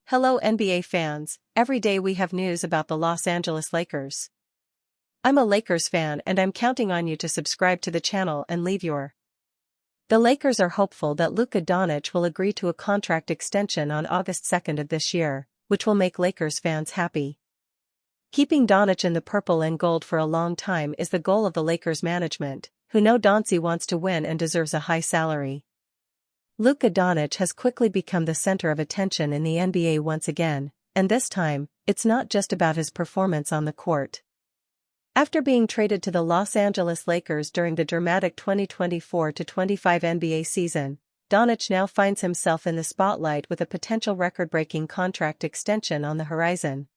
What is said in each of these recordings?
Hello NBA fans, every day we have news about the Los Angeles Lakers. I'm a Lakers fan and I'm counting on you to subscribe to the channel and leave your. The Lakers are hopeful that Luka Doncic will agree to a contract extension on August 2nd of this year, which will make Lakers fans happy. Keeping Doncic in the purple and gold for a long time is the goal of the Lakers management, who know Doncic wants to win and deserves a high salary. Luka Doncic has quickly become the center of attention in the NBA once again, and this time, it's not just about his performance on the court. After being traded to the Los Angeles Lakers during the dramatic 2024-25 NBA season, Doncic now finds himself in the spotlight with a potential record-breaking contract extension on the horizon.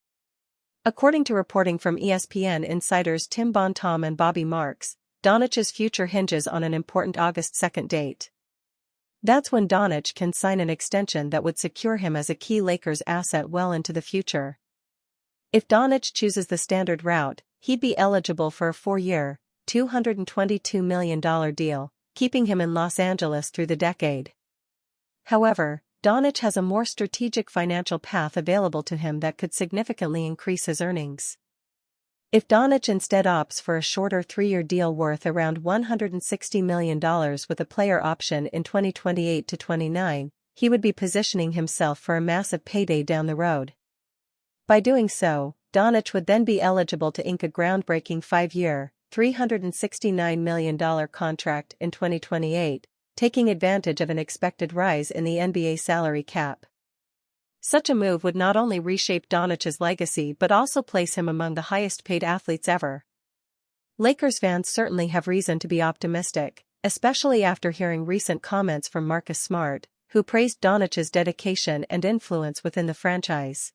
According to reporting from ESPN insiders Tim Bontemps and Bobby Marks, Doncic's future hinges on an important August 2nd date. That's when Doncic can sign an extension that would secure him as a key Lakers asset well into the future. If Doncic chooses the standard route, he'd be eligible for a 4-year, $222 million deal, keeping him in Los Angeles through the decade. However, Doncic has a more strategic financial path available to him that could significantly increase his earnings. If Doncic instead opts for a shorter 3-year deal worth around $160 million with a player option in 2028-29, he would be positioning himself for a massive payday down the road. By doing so, Doncic would then be eligible to ink a groundbreaking 5-year, $369 million contract in 2028, taking advantage of an expected rise in the NBA salary cap. Such a move would not only reshape Doncic's legacy but also place him among the highest-paid athletes ever. Lakers fans certainly have reason to be optimistic, especially after hearing recent comments from Marcus Smart, who praised Doncic's dedication and influence within the franchise.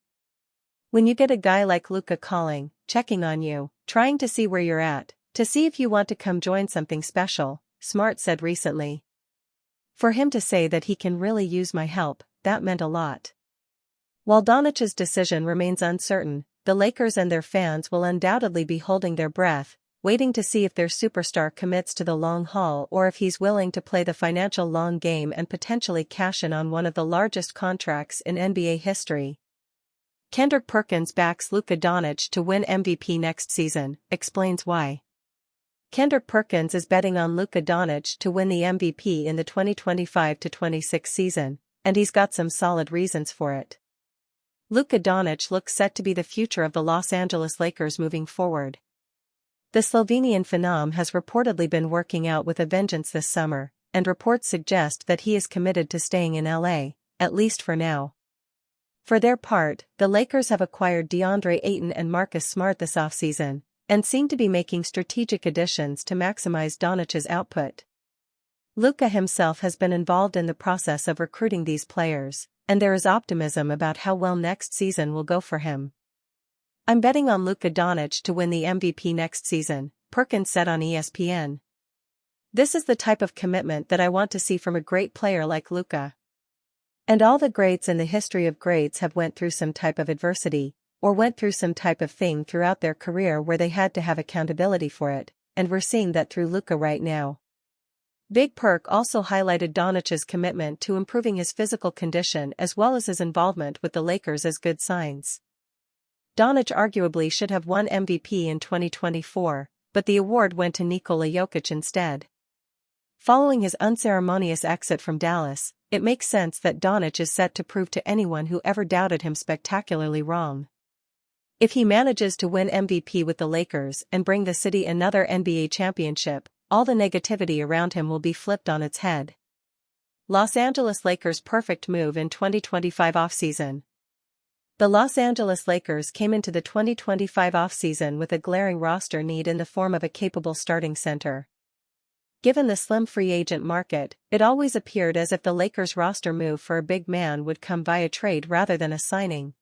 When you get a guy like Luka calling, checking on you, trying to see where you're at, to see if you want to come join something special, Smart said recently. For him to say that he can really use my help, that meant a lot. While Doncic's decision remains uncertain, the Lakers and their fans will undoubtedly be holding their breath, waiting to see if their superstar commits to the long haul or if he's willing to play the financial long game and potentially cash in on one of the largest contracts in NBA history. Kendrick Perkins backs Luka Doncic to win MVP next season, explains why. Kendrick Perkins is betting on Luka Doncic to win the MVP in the 2025-26 season, and he's got some solid reasons for it. Luka Doncic looks set to be the future of the Los Angeles Lakers moving forward. The Slovenian phenom has reportedly been working out with a vengeance this summer, and reports suggest that he is committed to staying in LA, at least for now. For their part, the Lakers have acquired DeAndre Ayton and Marcus Smart this offseason, and seem to be making strategic additions to maximize Doncic's output. Luka himself has been involved in the process of recruiting these players, and there is optimism about how well next season will go for him. I'm betting on Luka Doncic to win the MVP next season, Perkins said on ESPN. This is the type of commitment that I want to see from a great player like Luka. And all the greats in the history of greats have went through some type of adversity, or went through some type of thing throughout their career where they had to have accountability for it, and we're seeing that through Luka right now. Big Perk also highlighted Doncic's commitment to improving his physical condition as well as his involvement with the Lakers as good signs. Doncic arguably should have won MVP in 2024, but the award went to Nikola Jokic instead. Following his unceremonious exit from Dallas, it makes sense that Doncic is set to prove to anyone who ever doubted him spectacularly wrong. If he manages to win MVP with the Lakers and bring the city another NBA championship, all the negativity around him will be flipped on its head. Los Angeles Lakers' perfect move in 2025 offseason. The Los Angeles Lakers came into the 2025 offseason with a glaring roster need in the form of a capable starting center. Given the slim free agent market, it always appeared as if the Lakers' roster move for a big man would come via trade rather than a signing.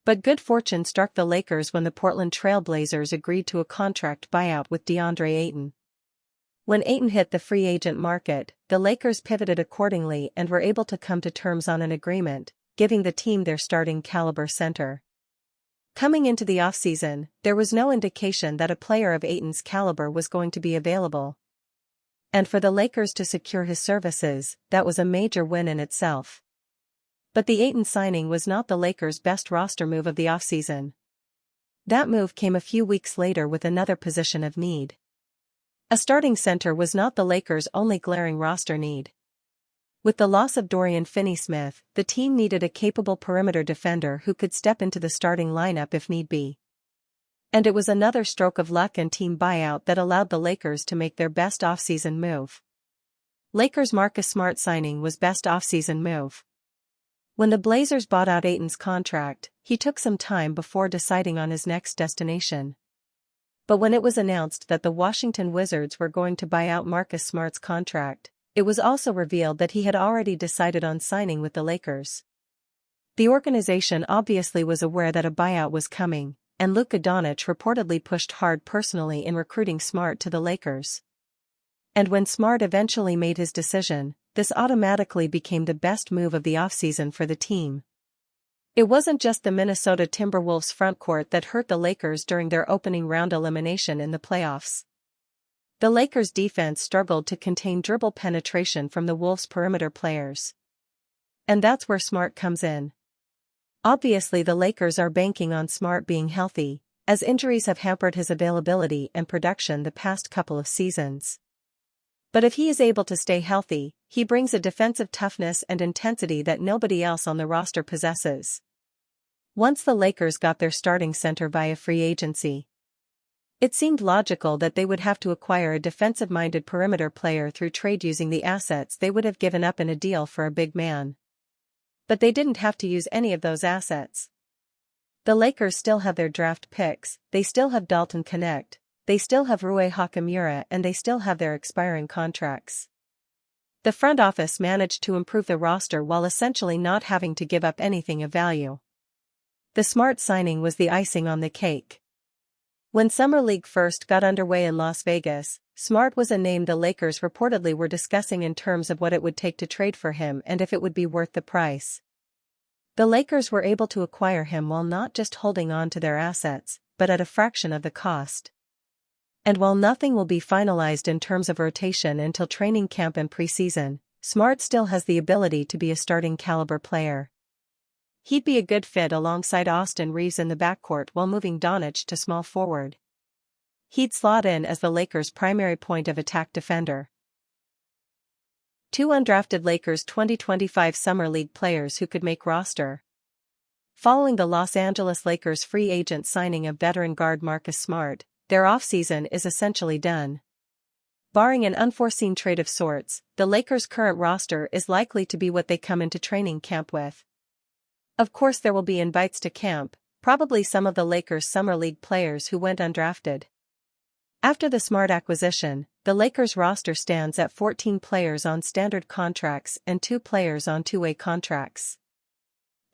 But good fortune struck the Lakers when the Portland Trail Blazers agreed to a contract buyout with DeAndre Ayton. When Ayton hit the free agent market, the Lakers pivoted accordingly and were able to come to terms on an agreement, giving the team their starting caliber center. Coming into the offseason, there was no indication that a player of Ayton's caliber was going to be available. And for the Lakers to secure his services, that was a major win in itself. But the Ayton signing was not the Lakers' best roster move of the offseason. That move came a few weeks later with another position of need. A starting center was not the Lakers' only glaring roster need. With the loss of Dorian Finney-Smith, the team needed a capable perimeter defender who could step into the starting lineup if need be. And it was another stroke of luck and team buyout that allowed the Lakers to make their best offseason move. Lakers' Marcus Smart signing was best offseason move. When the Blazers bought out Ayton's contract, he took some time before deciding on his next destination. But when it was announced that the Washington Wizards were going to buy out Marcus Smart's contract, it was also revealed that he had already decided on signing with the Lakers. The organization obviously was aware that a buyout was coming, and Luka Doncic reportedly pushed hard personally in recruiting Smart to the Lakers. And when Smart eventually made his decision, this automatically became the best move of the offseason for the team. It wasn't just the Minnesota Timberwolves frontcourt that hurt the Lakers during their opening round elimination in the playoffs. The Lakers' defense struggled to contain dribble penetration from the Wolves' perimeter players. And that's where Smart comes in. Obviously, the Lakers are banking on Smart being healthy, as injuries have hampered his availability and production the past couple of seasons. But if he is able to stay healthy, he brings a defensive toughness and intensity that nobody else on the roster possesses. Once the Lakers got their starting center via free agency, it seemed logical that they would have to acquire a defensive-minded perimeter player through trade using the assets they would have given up in a deal for a big man. But they didn't have to use any of those assets. The Lakers still have their draft picks, they still have Dalton Knecht, they still have Rui Hachimura, and they still have their expiring contracts. The front office managed to improve the roster while essentially not having to give up anything of value. The Smart signing was the icing on the cake. When Summer League first got underway in Las Vegas, Smart was a name the Lakers reportedly were discussing in terms of what it would take to trade for him and if it would be worth the price. The Lakers were able to acquire him while not just holding on to their assets, but at a fraction of the cost. And while nothing will be finalized in terms of rotation until training camp and preseason, Smart still has the ability to be a starting caliber player. He'd be a good fit alongside Austin Reeves in the backcourt while moving Doncic to small forward. He'd slot in as the Lakers' primary point of attack defender. 2 undrafted Lakers 2025 Summer League players who could make roster. Following the Los Angeles Lakers free agent signing of veteran guard Marcus Smart, their offseason is essentially done. Barring an unforeseen trade of sorts, the Lakers' current roster is likely to be what they come into training camp with. Of course, there will be invites to camp, probably some of the Lakers' Summer League players who went undrafted. After the Smart acquisition, the Lakers' roster stands at 14 players on standard contracts and 2 players on two-way contracts.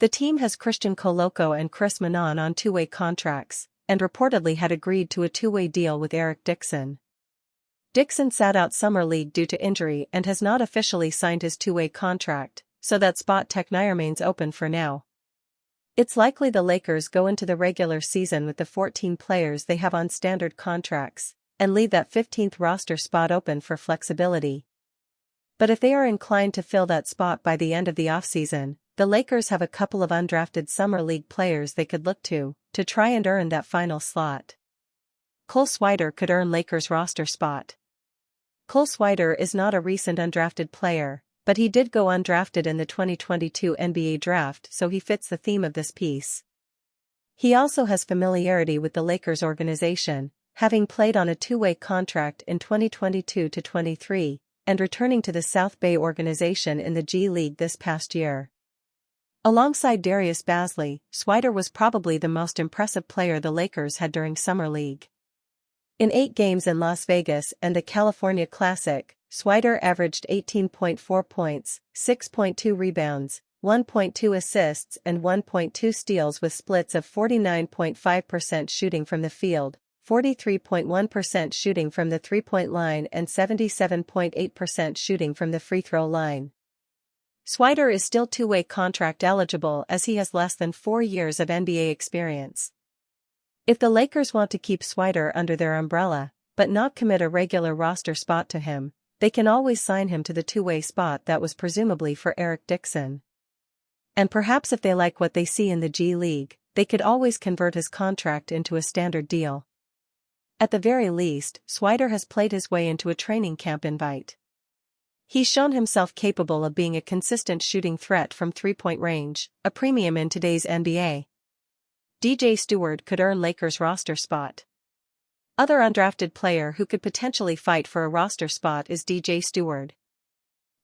The team has Christian Koloko and Chris Manon on two-way contracts, and reportedly had agreed to a two-way deal with Eric Dixon. Dixon sat out Summer League due to injury and has not officially signed his two-way contract, so that spot technically remains open for now. It's likely the Lakers go into the regular season with the 14 players they have on standard contracts, and leave that 15th roster spot open for flexibility. But if they are inclined to fill that spot by the end of the offseason, the Lakers have a couple of undrafted Summer League players they could look to try and earn that final slot. Cole Swider could earn Lakers roster spot. Cole Swider is not a recent undrafted player, but he did go undrafted in the 2022 NBA draft, so he fits the theme of this piece. He also has familiarity with the Lakers organization, having played on a two-way contract in 2022-23, and returning to the South Bay organization in the G League this past year. Alongside Darius Bazley, Swider was probably the most impressive player the Lakers had during Summer League. In 8 games in Las Vegas and the California Classic, Swider averaged 18.4 points, 6.2 rebounds, 1.2 assists and 1.2 steals with splits of 49.5% shooting from the field, 43.1% shooting from the three-point line and 77.8% shooting from the free throw line. Swider is still two-way contract eligible as he has less than 4 years of NBA experience. If the Lakers want to keep Swider under their umbrella, but not commit a regular roster spot to him, they can always sign him to the two-way spot that was presumably for Eric Dixon. And perhaps if they like what they see in the G League, they could always convert his contract into a standard deal. At the very least, Swider has played his way into a training camp invite. He's shown himself capable of being a consistent shooting threat from three-point range, a premium in today's NBA. DJ Steward could earn Lakers roster spot. Other undrafted player who could potentially fight for a roster spot is DJ Steward.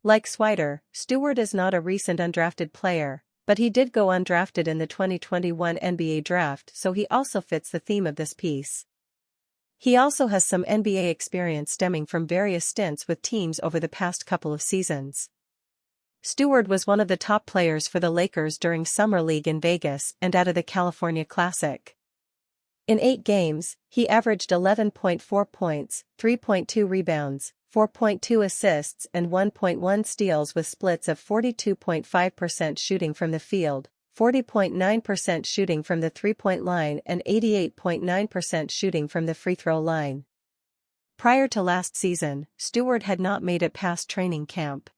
Like Swider, Steward is not a recent undrafted player, but he did go undrafted in the 2021 NBA draft, so he also fits the theme of this piece. He also has some NBA experience stemming from various stints with teams over the past couple of seasons. Steward was one of the top players for the Lakers during Summer League in Vegas and out of the California Classic. In 8 games, he averaged 11.4 points, 3.2 rebounds, 4.2 assists and 1.1 steals with splits of 42.5% shooting from the field, 40.9% shooting from the three-point line and 88.9% shooting from the free throw line. Prior to last season, Steward had not made it past training camp.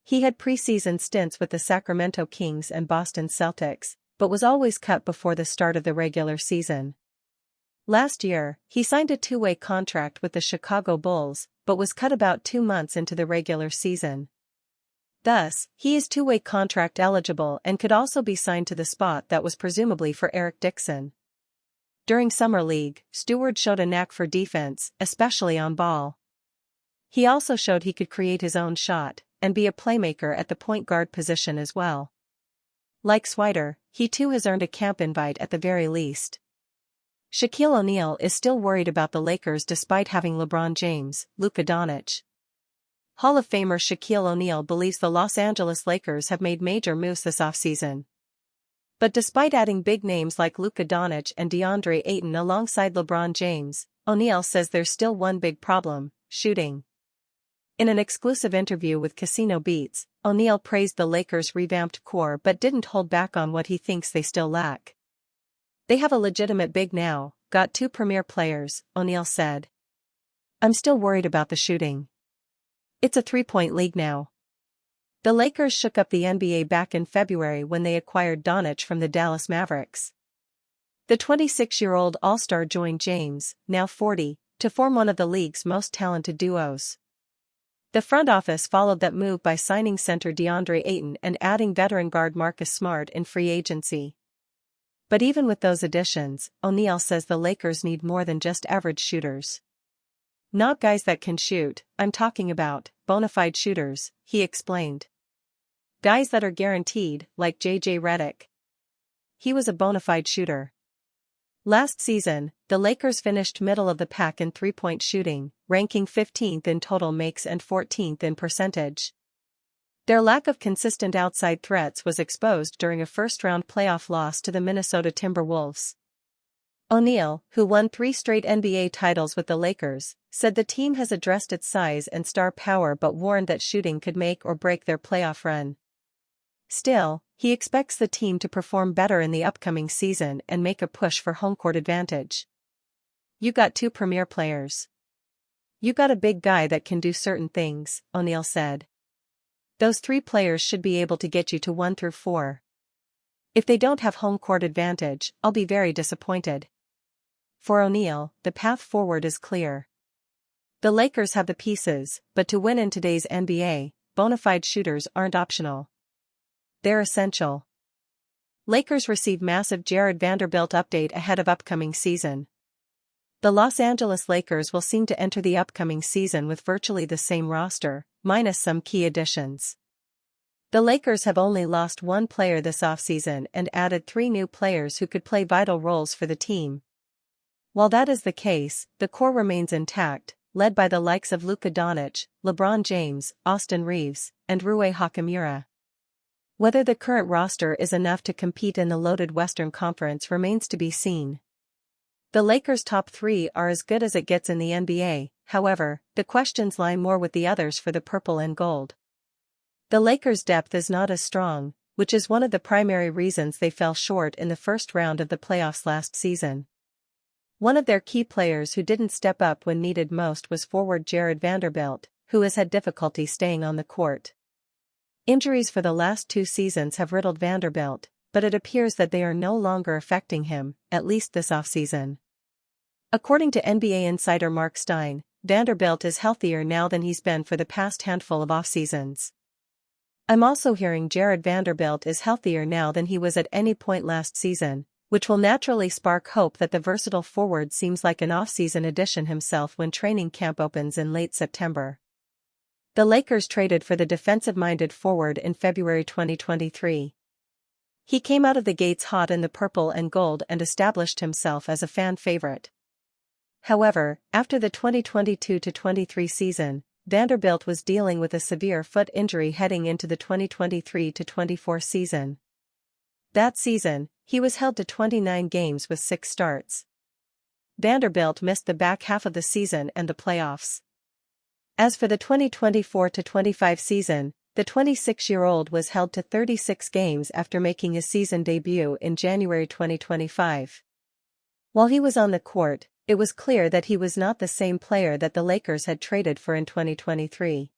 He had preseason stints with the Sacramento Kings and Boston Celtics, but was always cut before the start of the regular season. Last year, he signed a two-way contract with the Chicago Bulls, but was cut about 2 months into the regular season. Thus, he is two-way contract eligible and could also be signed to the spot that was presumably for Eric Dixon. During Summer League, Steward showed a knack for defense, especially on ball. He also showed he could create his own shot and be a playmaker at the point guard position as well. Like Swider, he too has earned a camp invite at the very least. Shaquille O'Neal is still worried about the Lakers despite having LeBron James, Luka Doncic. Hall of Famer Shaquille O'Neal believes the Los Angeles Lakers have made major moves this offseason. But despite adding big names like Luka Doncic and DeAndre Ayton alongside LeBron James, O'Neal says there's still one big problem: shooting. In an exclusive interview with Casino Beats, O'Neal praised the Lakers' revamped core but didn't hold back on what he thinks they still lack. "They have a legitimate big now, got 2 premier players," O'Neal said. "I'm still worried about the shooting. It's a three-point league now." The Lakers shook up the NBA back in February when they acquired Doncic from the Dallas Mavericks. The 26-year-old All-Star joined James, now 40, to form one of the league's most talented duos. The front office followed that move by signing center DeAndre Ayton and adding veteran guard Marcus Smart in free agency. But even with those additions, O'Neal says the Lakers need more than just average shooters. "Not guys that can shoot, I'm talking about bona fide shooters," he explained. "Guys that are guaranteed, like JJ Redick. He was a bona fide shooter." Last season, the Lakers finished middle of the pack in three-point shooting, ranking 15th in total makes and 14th in percentage. Their lack of consistent outside threats was exposed during a first-round playoff loss to the Minnesota Timberwolves. O'Neal, who won 3 straight NBA titles with the Lakers, said the team has addressed its size and star power but warned that shooting could make or break their playoff run. Still, he expects the team to perform better in the upcoming season and make a push for home court advantage. "You got 2 premier players. You got a big guy that can do certain things," O'Neal said. "Those 3 players should be able to get you to 1 through 4. If they don't have home court advantage, I'll be very disappointed." For O'Neal, the path forward is clear. The Lakers have the pieces, but to win in today's NBA, bona fide shooters aren't optional. They're essential. Lakers receive massive Jared Vanderbilt update ahead of upcoming season. The Los Angeles Lakers will seem to enter the upcoming season with virtually the same roster, minus some key additions. The Lakers have only lost 1 player this offseason and added 3 new players who could play vital roles for the team. While that is the case, the core remains intact, led by the likes of Luka Doncic, LeBron James, Austin Reeves, and Rui Hachimura. Whether the current roster is enough to compete in the loaded Western Conference remains to be seen. The Lakers' top 3 are as good as it gets in the NBA, however, the questions lie more with the others for the purple and gold. The Lakers' depth is not as strong, which is one of the primary reasons they fell short in the first round of the playoffs last season. One of their key players who didn't step up when needed most was forward Jared Vanderbilt, who has had difficulty staying on the court. Injuries for the last 2 seasons have riddled Vanderbilt, but it appears that they are no longer affecting him, at least this offseason. According to NBA insider Mark Stein, Vanderbilt is healthier now than he's been for the past handful of offseasons. I'm also hearing Jared Vanderbilt is healthier now than he was at any point last season, which will naturally spark hope that the versatile forward seems like an offseason addition himself when training camp opens in late September. The Lakers traded for the defensive-minded forward in February 2023. He came out of the gates hot in the purple and gold and established himself as a fan favorite. However, after the 2022-23 season, Vanderbilt was dealing with a severe foot injury heading into the 2023-24 season. That season, he was held to 29 games with 6 starts. Vanderbilt missed the back half of the season and the playoffs. As for the 2024-25 season, the 26-year-old was held to 36 games after making his season debut in January 2025. While he was on the court, it was clear that he was not the same player that the Lakers had traded for in 2023.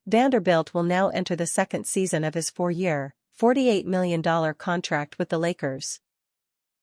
Vanderbilt will now enter the second season of his 4-year, $48 million contract with the Lakers.